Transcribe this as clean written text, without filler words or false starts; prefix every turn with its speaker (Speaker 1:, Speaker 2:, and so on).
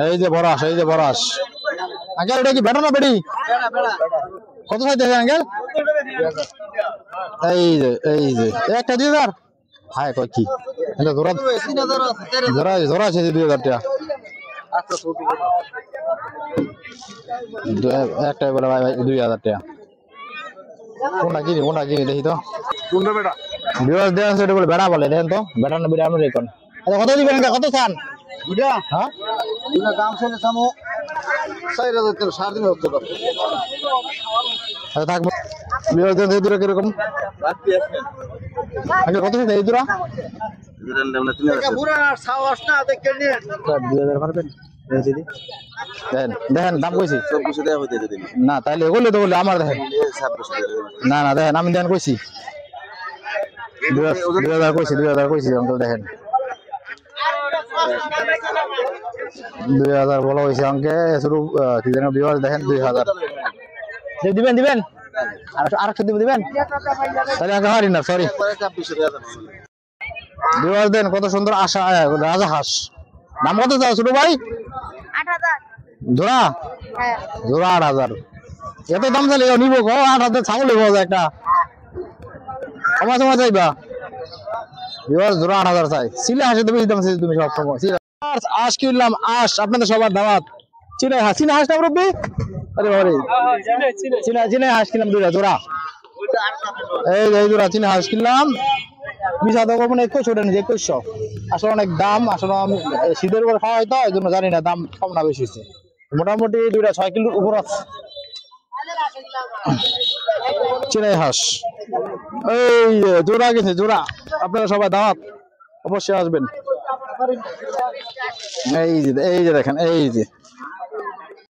Speaker 1: এই যে বড় হাঁস, এই যে বড় হাঁস। আঙ্কেল এটা কি বেটা না বেড়ি? কত চাইতেছে আঙ্কেল? এই যে একটা 2000। হায় কয় কি জোড়া জোড়া জোড়া আছে 2000 টাকা একটা বলে ভাই 2000 টাকা। কোনটা কিনি দেখি তো কোনটা বেটা বিরাজ দেন সেটা বলে বেড়া বলে দেন তো বেটা না বিড়া আমরা রেকন। আচ্ছা কত দিবেন কত চান? বুঝা হ্যাঁ দুটা দাম শুনে সামো 4000 টাকা 3.5 হচ্ছে তো। আচ্ছা থাকবো বিরাজ দেন এই দুটো কি রকম বাকি আছে আগে কত আছে এই দুটো? দুটো আমরা 3000 পুরো সাওয়াস না দেখে নিয়ে 2000 পারবেন দিদি দেন দেখেন দাম কইছি 2400 টাকা হইতে দিন না তাইলে এগুলো তো বলে আমার দেখেন 2600 না না দেখেন আমি দেন কইছি 2000 কইছি অঙ্কল দেখেন 2000 বলা হইছে অঙ্কে শুরু কি জানো বিভাগ দেখেন 2000 দিবেন আর 100 দিবেন তাহলে আগে হারি না সরি 2600 টাকা বিভাগ দেন কত সুন্দর আশা রাজা হাঁস দাম কত চাও ছোট ভাই? 8000 জোড়া। হ্যাঁ জোড়া 8000 এত দাম চাইলে নিব গো 8000 ছাগল নিব একটা সময় চাইবা বিভাগ জোড়া 8000 চাই সিলে হাসে তো বেশি দাম চাই তুমি সব সময় আশ কিনলাম আশ আপনাদের সবার দাওয়াত চিনা হাঁস না রব্বি আরে বাবারে চিনা হাঁস কিনলাম দুইটা জোড়া এই জোড়া চিনা হাঁস কিনলাম বিশা তো কোনো 2100 টাকা 2100 আসলে অনেক দাম আসলে শীতের উপর খাওয়া হয় তো এই জন্য জানি না দাম কম না বেশি হচ্ছে মোটামুটি দুইটা 6 কিলোর উপর আছে চিনাই হাঁস এই জোড়া গেছে জোড়া আপনারা সবাই দাওয়াত অবশ্যই আসবেন এই যে দেখেন এই যে